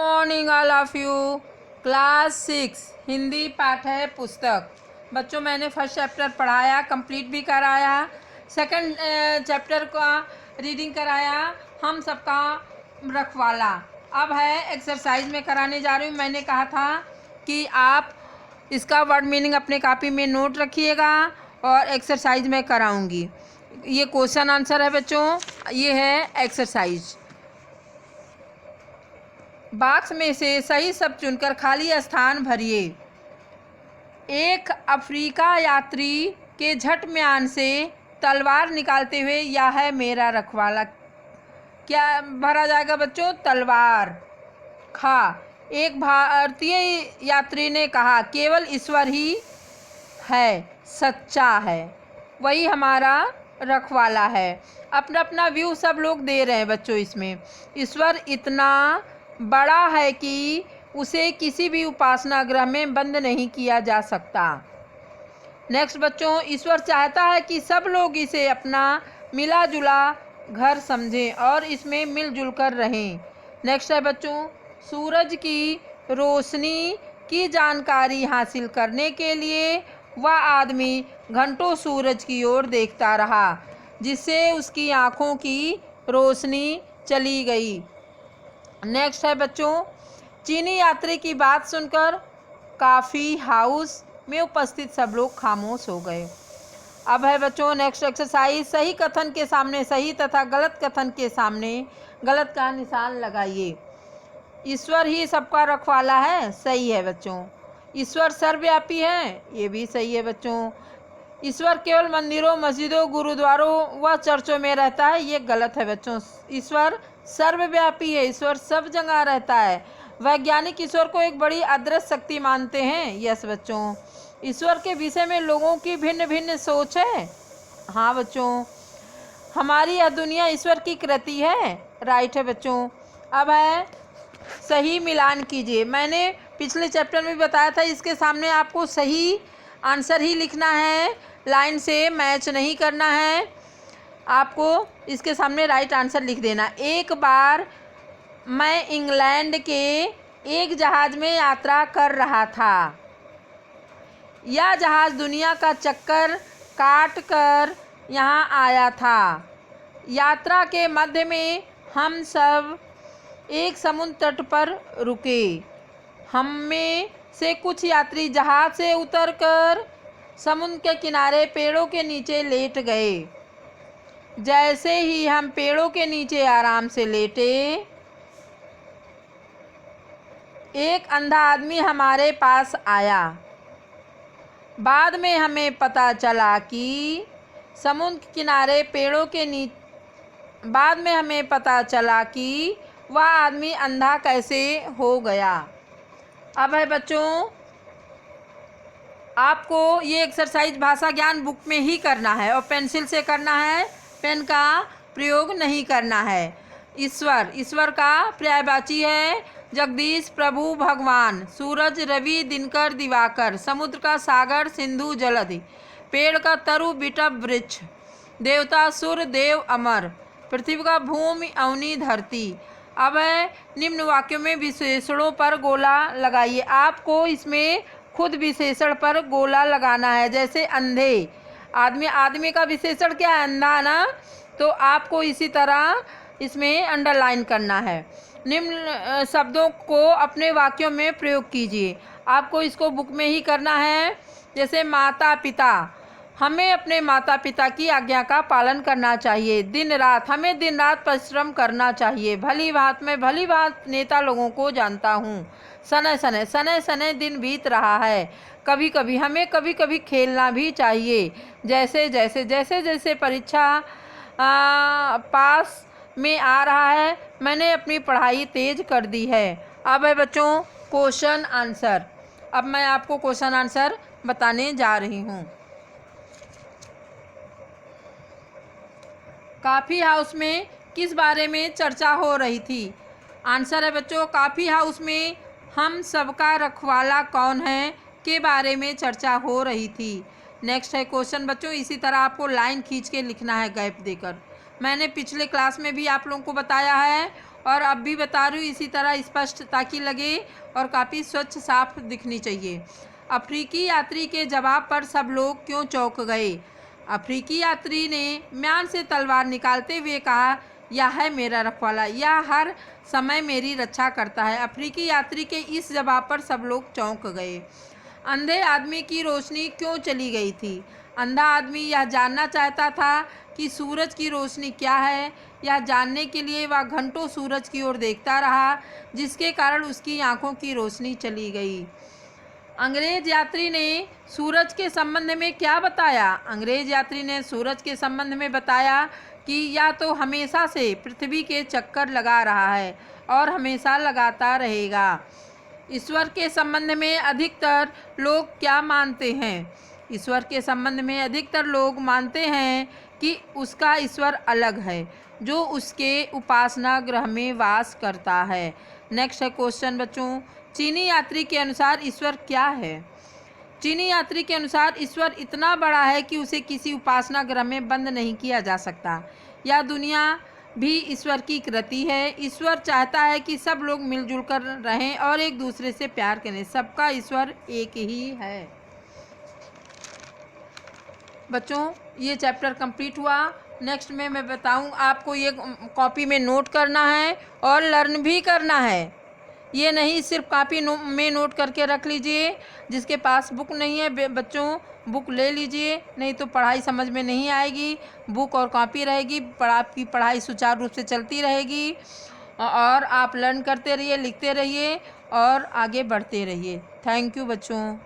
Morning all of you. Class 6 Hindi पाठ्य पुस्तक। बच्चों, मैंने फर्स्ट चैप्टर पढ़ाया, कंप्लीट भी कराया। सेकंड चैप्टर का रीडिंग कराया, हम सबका रखवाला। अब है एक्सरसाइज में कराने जा रही हूँ। मैंने कहा था कि आप इसका वर्ड मीनिंग अपने कॉपी में नोट रखिएगा और एक्सरसाइज में कराऊंगी। ये क्वेश्चन आंसर है बच्चों, ये है एक्सरसाइज। बॉक्स में से सही शब्द चुनकर खाली स्थान भरिए। एक अफ्रीका यात्री के झट म्यान से तलवार निकालते हुए, यह है मेरा रखवाला। क्या भरा जाएगा बच्चों? तलवार। खा। एक भारतीय यात्री ने कहा, केवल ईश्वर ही है, सच्चा है, वही हमारा रखवाला है। अपना अपना व्यू सब लोग दे रहे हैं बच्चों। इसमें ईश्वर इतना बड़ा है कि उसे किसी भी उपासना गृह में बंद नहीं किया जा सकता। नेक्स्ट बच्चों, ईश्वर चाहता है कि सब लोग इसे अपना मिला जुला घर समझें और इसमें मिलजुल कर रहें। नेक्स्ट है बच्चों, सूरज की रोशनी की जानकारी हासिल करने के लिए वह आदमी घंटों सूरज की ओर देखता रहा, जिससे उसकी आँखों की रोशनी चली गई। नेक्स्ट है बच्चों, चीनी यात्री की बात सुनकर कॉफ़ी हाउस में उपस्थित सब लोग खामोश हो गए। अब है बच्चों नेक्स्ट एक्सरसाइज। सही कथन के सामने सही तथा गलत कथन के सामने गलत का निशान लगाइए। ईश्वर ही सबका रखवाला है, सही है बच्चों। ईश्वर सर्वव्यापी है, ये भी सही है बच्चों। ईश्वर केवल मंदिरों, मस्जिदों, गुरुद्वारों व चर्चों में रहता है, ये गलत है बच्चों। ईश्वर सर्वव्यापी है, ईश्वर सब जगह रहता है। वैज्ञानिक ईश्वर को एक बड़ी अदृश्य शक्ति मानते हैं, यस बच्चों। ईश्वर के विषय में लोगों की भिन्न भिन्न सोच है, हाँ बच्चों। हमारी यह दुनिया ईश्वर की कृति है, राइट है बच्चों। अब है सही मिलान कीजिए। मैंने पिछले चैप्टर में बताया था, इसके सामने आपको सही आंसर ही लिखना है, लाइन से मैच नहीं करना है। आपको इसके सामने राइट आंसर लिख देना। एक बार मैं इंग्लैंड के एक जहाज़ में यात्रा कर रहा था। यह जहाज़ दुनिया का चक्कर काट कर यहाँ आया था। यात्रा के मध्य में हम सब एक समुद्र तट पर रुके। हम में से कुछ यात्री जहाज़ से उतरकर समुद्र के किनारे पेड़ों के नीचे लेट गए। जैसे ही हम पेड़ों के नीचे आराम से लेटे, एक अंधा आदमी हमारे पास आया। बाद में हमें पता चला कि समुद्र किनारे पेड़ों के नीचे बाद में हमें पता चला कि वह आदमी अंधा कैसे हो गया। अब है बच्चों, आपको ये एक्सरसाइज भाषा ज्ञान बुक में ही करना है और पेंसिल से करना है, पेन का प्रयोग नहीं करना है। ईश्वर, ईश्वर का पर्यायवाची है जगदीश, प्रभु, भगवान, सूरज, रवि, दिनकर, दिवाकर, समुद्र का सागर, सिंधु, जलधि, पेड़ का तरु, बिटप, वृक्ष, देवता, सुर, देव, अमर, पृथ्वी का भूमि, अवनी, धरती। अब है निम्न वाक्यों में विशेषणों पर गोला लगाइए। आपको इसमें खुद विशेषण पर गोला लगाना है। जैसे अंधे, आदमी, आदमी का विशेषण क्या है? अंधा ना, तो आपको इसी तरह इसमें अंडरलाइन करना है। निम्न शब्दों को अपने वाक्यों में प्रयोग कीजिए। आपको इसको बुक में ही करना है। जैसे माता पिता, हमें अपने माता पिता की आज्ञा का पालन करना चाहिए। दिन रात, हमें दिन रात परिश्रम करना चाहिए। भली बात, मैं भली बात नेता लोगों को जानता हूँ। सने सने, सने सने दिन बीत रहा है। कभी कभी, हमें कभी कभी खेलना भी चाहिए। जैसे जैसे जैसे जैसे परीक्षा पास में आ रहा है, मैंने अपनी पढ़ाई तेज कर दी है। अब है बच्चों क्वेश्चन आंसर। अब मैं आपको क्वेश्चन आंसर बताने जा रही हूँ। कॉफ़ी हाउस में किस बारे में चर्चा हो रही थी? आंसर है बच्चों, कॉफ़ी हाउस में हम सबका रखवाला कौन है के बारे में चर्चा हो रही थी। नेक्स्ट है क्वेश्चन बच्चों, इसी तरह आपको लाइन खींच के लिखना है गैप देकर। मैंने पिछले क्लास में भी आप लोगों को बताया है और अब भी बता रही हूँ इसी तरह स्पष्ट ताकि लगे और काफ़ी स्वच्छ साफ दिखनी चाहिए। अफ्रीकी यात्री के जवाब पर सब लोग क्यों चौंक गए? अफ्रीकी यात्री ने म्यान से तलवार निकालते हुए कहा, यह है मेरा रखवाला, यह हर समय मेरी रक्षा करता है। अफ्रीकी यात्री के इस जवाब पर सब लोग चौंक गए। अंधे आदमी की रोशनी क्यों चली गई थी? अंधा आदमी यह जानना चाहता था कि सूरज की रोशनी क्या है। यह जानने के लिए वह घंटों सूरज की ओर देखता रहा, जिसके कारण उसकी आंखों की रोशनी चली गई। अंग्रेज यात्री ने सूरज के संबंध में क्या बताया? अंग्रेज यात्री ने सूरज के संबंध में बताया कि यह तो हमेशा से पृथ्वी के चक्कर लगा रहा है और हमेशा लगाता रहेगा। ईश्वर के संबंध में अधिकतर लोग क्या मानते हैं? ईश्वर के संबंध में अधिकतर लोग मानते हैं कि उसका ईश्वर अलग है, जो उसके उपासना गृह में वास करता है। नेक्स्ट है क्वेश्चन बच्चों, चीनी यात्री के अनुसार ईश्वर क्या है? चीनी यात्री के अनुसार ईश्वर इतना बड़ा है कि उसे किसी उपासना गृह में बंद नहीं किया जा सकता। यह दुनिया भी ईश्वर की कृति है। ईश्वर चाहता है कि सब लोग मिलजुल कर रहें और एक दूसरे से प्यार करें। सबका ईश्वर एक ही है। बच्चों ये चैप्टर कंप्लीट हुआ। नेक्स्ट में मैं बताऊं आपको, ये कॉपी में नोट करना है और लर्न भी करना है। ये नहीं सिर्फ कॉपी में नोट करके रख लीजिए। जिसके पास बुक नहीं है बच्चों, बुक ले लीजिए, नहीं तो पढ़ाई समझ में नहीं आएगी। बुक और कॉपी रहेगी, आपकी पढ़ाई सुचारू रूप से चलती रहेगी और आप लर्न करते रहिए, लिखते रहिए और आगे बढ़ते रहिए। थैंक यू बच्चों।